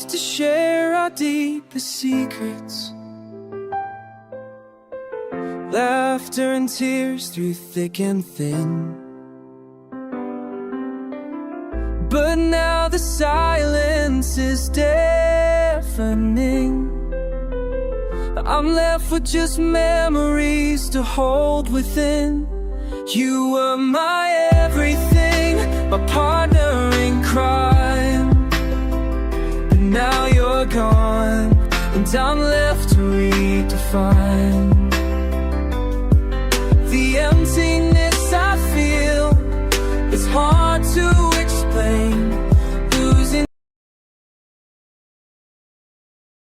used to share our deepest secrets, laughter and tears through thick and thin. But now the silence is deafening. I'm left with just memories to hold within. You were my everything, my partner in crime. But now you're gone, and I'm left